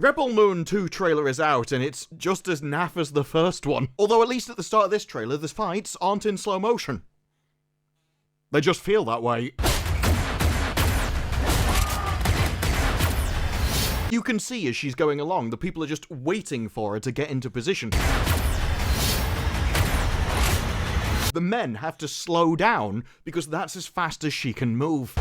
Rebel Moon 2 trailer is out, and it's just as naff as the first one. Although at least at the start of this trailer, the fights aren't in slow motion. They just feel that way. You can see as she's going along, the people are just waiting for her to get into position. The men have to slow down because that's as fast as she can move.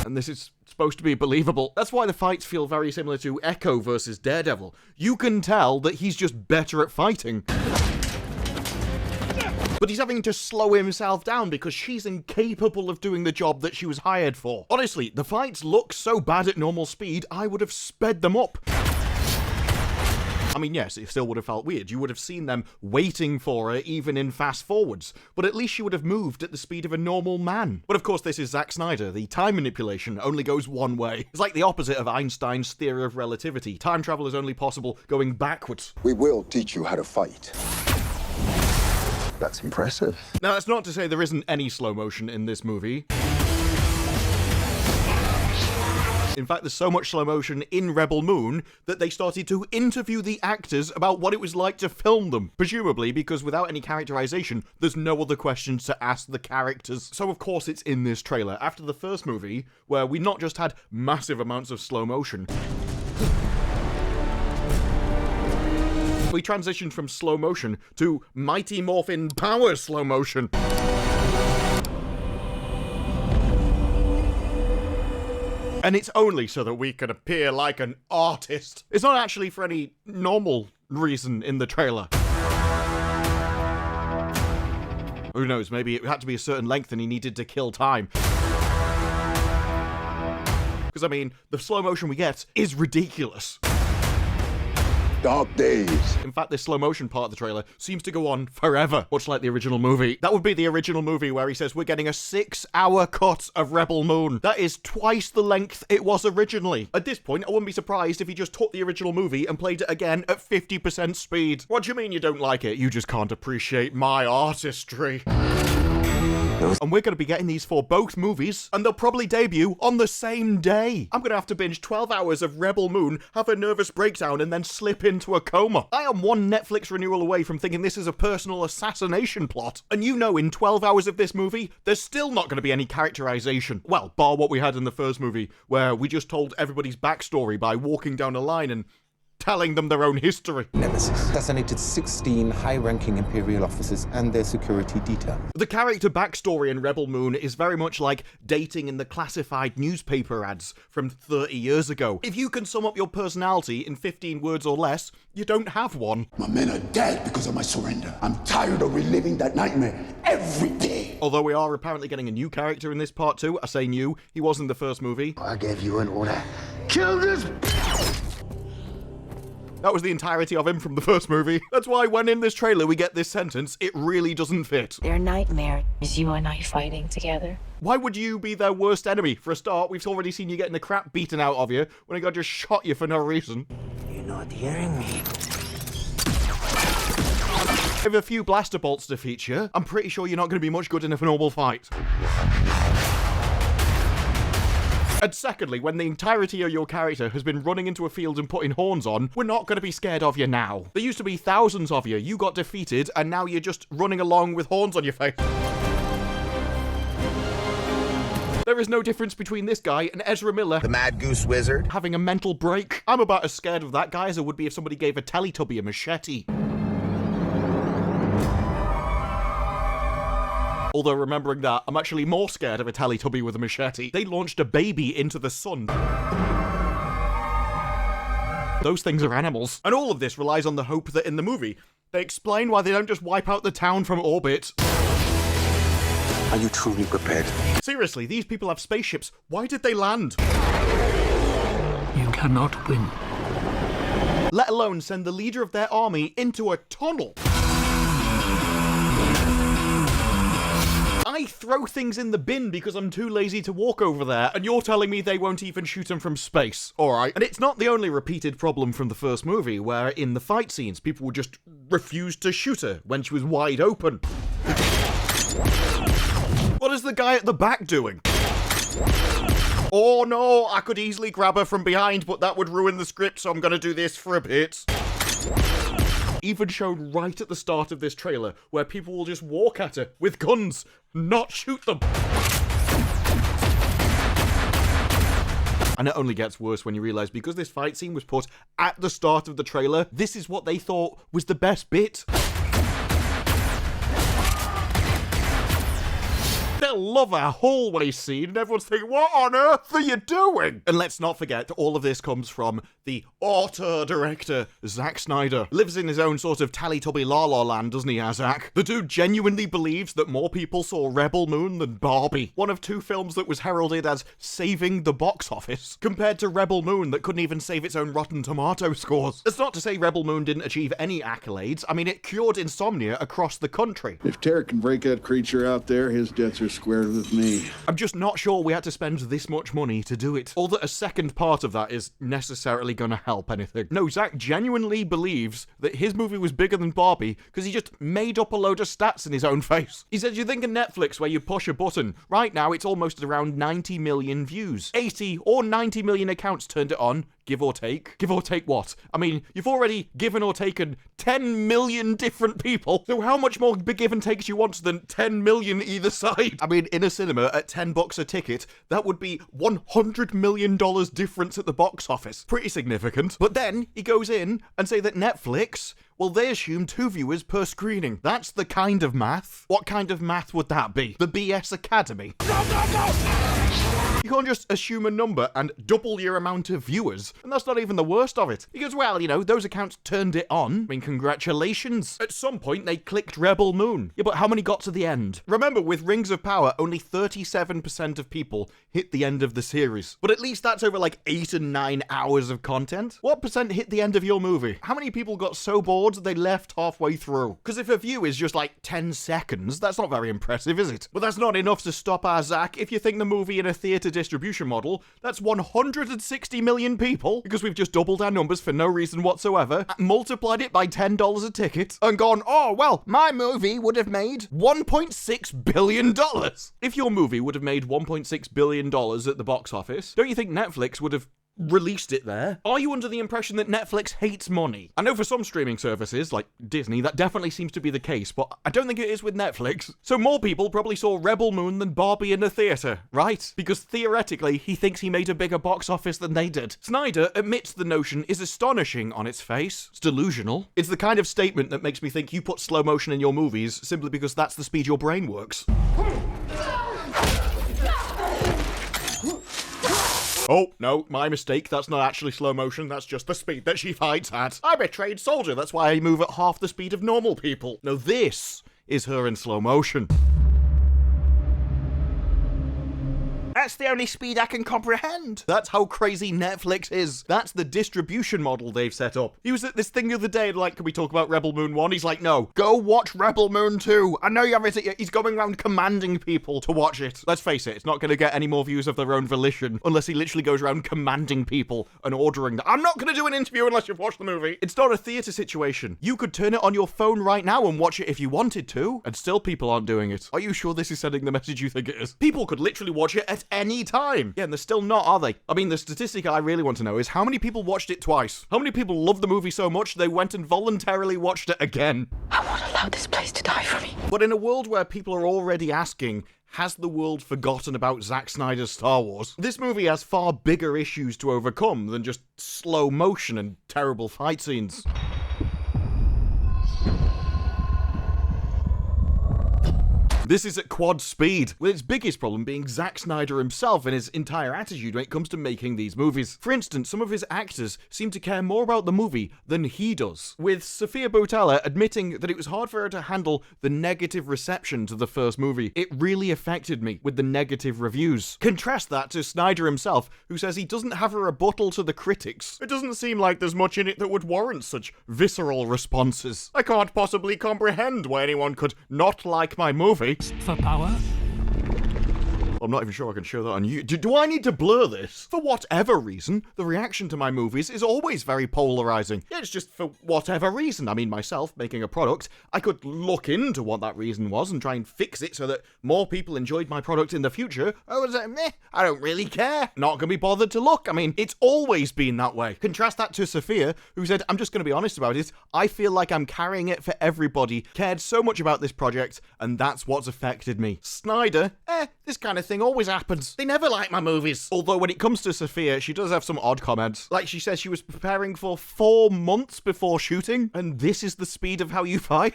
And this is supposed to be believable. That's why the fights feel very similar to Echo versus Daredevil. You can tell that he's just better at fighting. But he's having to slow himself down because she's incapable of doing the job that she was hired for. Honestly, the fights look so bad at normal speed, I would have sped them up. I mean, yes, it still would have felt weird. You would have seen them waiting for her, even in fast forwards. But at least she would have moved at the speed of a normal man. But of course, this is Zack Snyder. The time manipulation only goes one way. It's like the opposite of Einstein's theory of relativity. Time travel is only possible going backwards. We will teach you how to fight. That's impressive. Now, that's not to say there isn't any slow motion in this movie. In fact, there's so much slow motion in Rebel Moon that they started to interview the actors about what it was like to film them. Presumably because without any characterization, there's no other questions to ask the characters. So of course it's in this trailer. After the first movie, where we not just had massive amounts of slow motion, we transitioned from slow motion to Mighty Morphin Power slow motion. And it's only so that we can appear like an artist. It's not actually for any normal reason in the trailer. Who knows, maybe it had to be a certain length and he needed to kill time. Because, I mean, the slow motion we get is ridiculous. Dark days. In fact, this slow motion part of the trailer seems to go on forever, much like the original movie. That would be the original movie where he says we're getting a 6-hour cut of Rebel Moon. That is twice the length it was originally. At this point, I wouldn't be surprised if he just took the original movie and played it again at 50% speed. What do you mean you don't like it? You just can't appreciate my artistry. And we're going to be getting these for both movies, and they'll probably debut on the same day. I'm going to have to binge 12 hours of Rebel Moon, have a nervous breakdown, and then slip into a coma. I am one Netflix renewal away from thinking this is a personal assassination plot. And you know, in 12 hours of this movie, there's still not going to be any characterization. Well, bar what we had in the first movie, where we just told everybody's backstory by walking down a line and telling them their own history. Nemesis assassinated 16 high-ranking Imperial officers and their security detail. The character backstory in Rebel Moon is very much like dating in the classified newspaper ads from 30 years ago. If you can sum up your personality in 15 words or less, you don't have one. My men are dead because of my surrender. I'm tired of reliving that nightmare every day. Although we are apparently getting a new character in this part too. I say new, he was in the first movie. I gave you an order. Kill this. That was the entirety of him from the first movie. That's why when in this trailer we get this sentence, it really doesn't fit. Their nightmare is you and I fighting together. Why would you be their worst enemy? For a start, we've already seen you getting the crap beaten out of you when a guy just shot you for no reason. You're not hearing me. With a few blaster bolts to feature, I'm pretty sure you're not going to be much good in a normal fight. And secondly, when the entirety of your character has been running into a field and putting horns on, we're not going to be scared of you now. There used to be thousands of you, you got defeated, and now you're just running along with horns on your face. There is no difference between this guy and Ezra Miller, The Mad Goose Wizard. having a mental break. I'm about as scared of that guy as I would be if somebody gave a Teletubby a machete. Although, remembering that, I'm actually more scared of a Teletubby with a machete. They launched a baby into the sun. Those things are animals. And all of this relies on the hope that in the movie, they explain why they don't just wipe out the town from orbit. Are you truly prepared? Seriously, these people have spaceships. Why did they land? You cannot win. Let alone send the leader of their army into a tunnel. I throw things in the bin because I'm too lazy to walk over there, and you're telling me they won't even shoot them from space. Alright. And it's not the only repeated problem from the first movie, where in the fight scenes, people would just refuse to shoot her when she was wide open. What is the guy at the back doing? Oh no, I could easily grab her from behind, but that would ruin the script, so I'm gonna do this for a bit. Even shown right at the start of this trailer, where people will just walk at her with guns, not shoot them. And it only gets worse when you realise because this fight scene was put at the start of the trailer, this is what they thought was the best bit. They'll love our hallway scene, and everyone's thinking, what on earth are you doing? And let's not forget, all of this comes from the auteur director, Zack Snyder. Lives in his own sort of Teletubby La La Land, doesn't he, Zack? The dude genuinely believes that more people saw Rebel Moon than Barbie, one of two films that was heralded as saving the box office, compared to Rebel Moon that couldn't even save its own Rotten Tomato scores. That's not to say Rebel Moon didn't achieve any accolades. I mean, it cured insomnia across the country. If Tarek can break that creature out there, his debts are squared with me. I'm just not sure we had to spend this much money to do it, or that a second part of that is necessarily gonna help anything. No, Zack genuinely believes that his movie was bigger than Barbie because he just made up a load of stats in his own face. He says, you think of Netflix where you push a button. Right now, it's almost around 90 million views. 80 or 90 million accounts turned it on, give or take. Give or take what? I mean, you've already given or taken 10 million different people, so how much more give and takes you want than 10 million either side? I mean, in a cinema at $10 a ticket, that would be $100 million difference at the box office. Pretty significant. But then he goes in and say that Netflix, well, they assume 2 viewers per screening. That's the kind of math. What kind of math would that be? The BS Academy? You can't just assume a number and double your amount of viewers. And that's not even the worst of it. He goes, well, you know, those accounts turned it on. I mean, congratulations. At some point, they clicked Rebel Moon. Yeah, but how many got to the end? Remember, with Rings of Power, only 37% of people hit the end of the series. But at least that's over like 8 and 9 hours of content. What percent hit the end of your movie? How many people got so bored they left halfway through? Because if a view is just like 10 seconds, that's not very impressive, is it? But that's not enough to stop our Zack. If you think the movie in a theatre distribution model, that's 160 million people, because we've just doubled our numbers for no reason whatsoever, multiplied it by $10 a ticket, and gone, oh, well, my movie would have made $1.6 billion. If your movie would have made $1.6 billion at the box office, don't you think Netflix would have released it there? Are you under the impression that Netflix hates money? I know for some streaming services, like Disney, that definitely seems to be the case, but I don't think it is with Netflix. So more people probably saw Rebel Moon than Barbie in a theatre, right? Because theoretically, he thinks he made a bigger box office than they did. Snyder admits the notion is astonishing on its face. It's delusional. It's the kind of statement that makes me think you put slow motion in your movies simply because that's the speed your brain works. Oh, no, my mistake. That's not actually slow motion. That's just the speed that she fights at. I'm a trained soldier. That's why I move at half the speed of normal people. No, this is her in slow motion. That's the only speed I can comprehend. That's how crazy Netflix is. That's the distribution model they've set up. He was at this thing the other day, like, can we talk about Rebel Moon 1? He's like, no, go watch Rebel Moon 2. I know you haven't seen it. He's going around commanding people to watch it. Let's face it, it's not going to get any more views of their own volition unless he literally goes around commanding people and ordering them. I'm not going to do an interview unless you've watched the movie. It's not a theatre situation. You could turn it on your phone right now and watch it if you wanted to, and still people aren't doing it. Are you sure this is sending the message you think it is? People could literally watch it at any time. Yeah, and they're still not, are they? I mean, the statistic I really want to know is how many people watched it twice? How many people loved the movie so much they went and voluntarily watched it again? I won't allow this place to die for me. But in a world where people are already asking, has the world forgotten about Zack Snyder's Star Wars? This movie has far bigger issues to overcome than just slow motion and terrible fight scenes. This is at quad speed, with its biggest problem being Zack Snyder himself and his entire attitude when it comes to making these movies. For instance, some of his actors seem to care more about the movie than he does, with Sofia Boutella admitting that it was hard for her to handle the negative reception to the first movie. It really affected me with the negative reviews. Contrast that to Snyder himself, who says he doesn't have a rebuttal to the critics. It doesn't seem like there's much in it that would warrant such visceral responses. I can't possibly comprehend why anyone could not like my movie. For power? I'm not even sure I can show that on you. Do I need to blur this? For whatever reason, the reaction to my movies is always very polarizing. It's just for whatever reason. I mean, myself making a product, I could look into what that reason was and try and fix it so that more people enjoyed my product in the future. I was like, meh, I don't really care. Not gonna be bothered to look. I mean, it's always been that way. Contrast that to Sofia, who said, I'm just gonna be honest about it. I feel like I'm carrying it for everybody. Cared so much about this project, and that's what's affected me. Snyder, this kind of thing always happens. They never like my movies. Although when it comes to Sofia, she does have some odd comments. Like she says she was preparing for 4 months before shooting, and this is the speed of how you fight.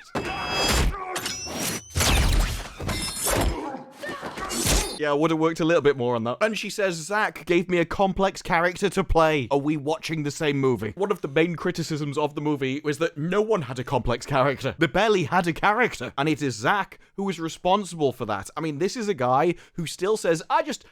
Yeah, I would have worked a little bit more on that. And she says, Zack gave me a complex character to play. Are we watching the same movie? One of the main criticisms of the movie was that no one had a complex character. They barely had a character. And it is Zack who is responsible for that. I mean, this is a guy who still says, I just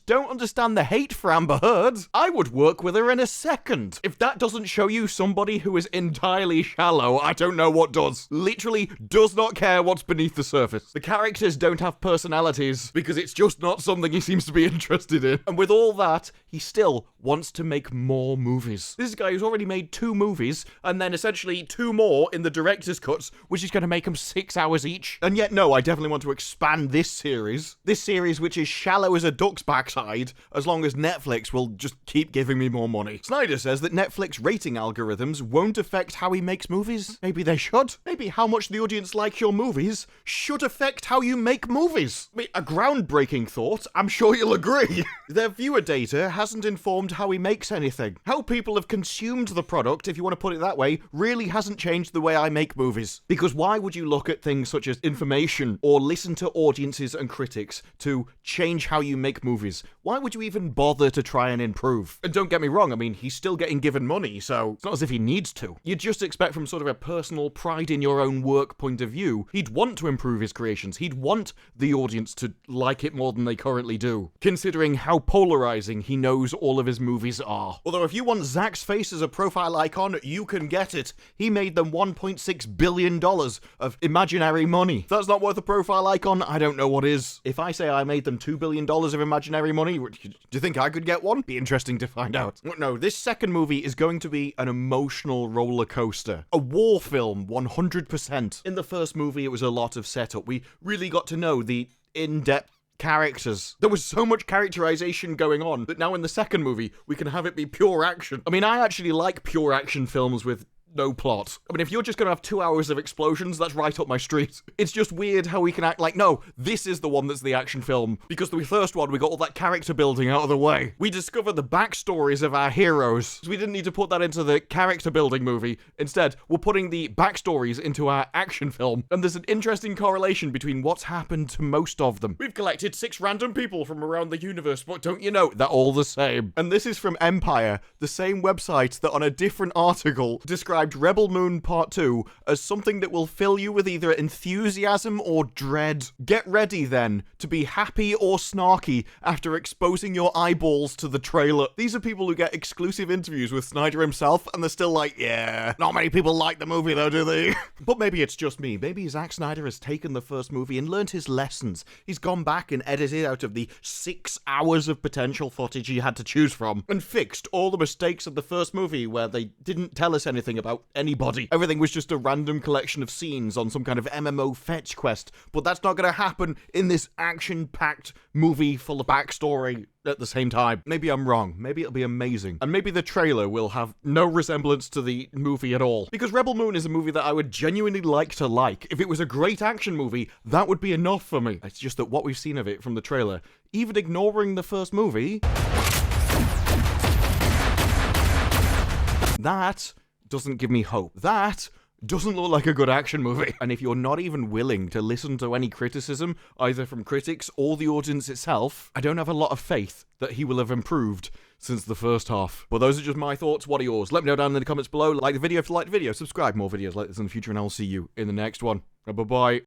don't understand the hate for Amber Heard. I would work with her in a second. If that doesn't show you somebody who is entirely shallow, I don't know what does. Literally does not care what's beneath the surface. The characters don't have personalities because it's just not something he seems to be interested in. And with all that, he still wants to make more movies. This is a guy who's already made 2 movies and then essentially 2 more in the director's cuts, which is going to make them 6 hours each. And yet, no, I definitely want to expand this series. This series, which is shallow as a duck's backside, as long as Netflix will just keep giving me more money. Snyder says that Netflix rating algorithms won't affect how he makes movies. Maybe they should. Maybe how much the audience likes your movies should affect how you make movies. I mean, a groundbreaking thought, I'm sure you'll agree. Their viewer data hasn't informed how he makes anything. How people have consumed the product, if you want to put it that way, really hasn't changed the way I make movies. Because why would you look at things such as information or listen to audiences and critics to change how you make movies? Why would you even bother to try and improve? And don't get me wrong, I mean, he's still getting given money, so it's not as if he needs to. You'd just expect from sort of a personal pride in your own work point of view, he'd want to improve his creations. He'd want the audience to like it more than they currently do, considering how polarizing he knows all of his movies are. Although if you want Zack's face as a profile icon, you can get it. He made them $1.6 billion of imaginary money. If that's not worth a profile icon, I don't know what is. If I say I made them $2 billion of imaginary money, do you think I could get one? Be interesting to find out. No, this second movie is going to be an emotional roller coaster. A war film, 100%. In the first movie, it was a lot of setup. We really got to know the in-depth characters. There was so much characterization going on that now in the second movie, we can have it be pure action. I mean, I actually like pure action films with no plot. I mean, if you're just gonna have 2 hours of explosions, that's right up my street. It's just weird how we can act like, no, this is the one that's the action film, because the first one, we got all that character building out of the way. We discovered the backstories of our heroes. So we didn't need to put that into the character building movie. Instead, we're putting the backstories into our action film. And there's an interesting correlation between what's happened to most of them. We've collected 6 random people from around the universe, but don't you know, they're all the same. And this is from Empire, the same website that on a different article described Rebel Moon Part 2 as something that will fill you with either enthusiasm or dread. Get ready then to be happy or snarky after exposing your eyeballs to the trailer. These are people who get exclusive interviews with Snyder himself and they're still like, yeah, not many people like the movie though, do they? But maybe it's just me. Maybe Zack Snyder has taken the first movie and learned his lessons. He's gone back and edited out of the 6 hours of potential footage he had to choose from and fixed all the mistakes of the first movie where they didn't tell us anything about anybody. Everything was just a random collection of scenes on some kind of MMO fetch quest. But that's not going to happen in this action-packed movie full of backstory at the same time. Maybe I'm wrong. Maybe it'll be amazing. And maybe the trailer will have no resemblance to the movie at all. Because Rebel Moon is a movie that I would genuinely like to like. If it was a great action movie, that would be enough for me. It's just that what we've seen of it from the trailer, even ignoring the first movie, that doesn't give me hope. That doesn't look like a good action movie. And if you're not even willing to listen to any criticism, either from critics or the audience itself, I don't have a lot of faith that he will have improved since the first half. But those are just my thoughts. What are yours? Let me know down in the comments below. Like the video if you like the video. Subscribe, more videos like this in the future, and I'll see you in the next one. Bye-bye.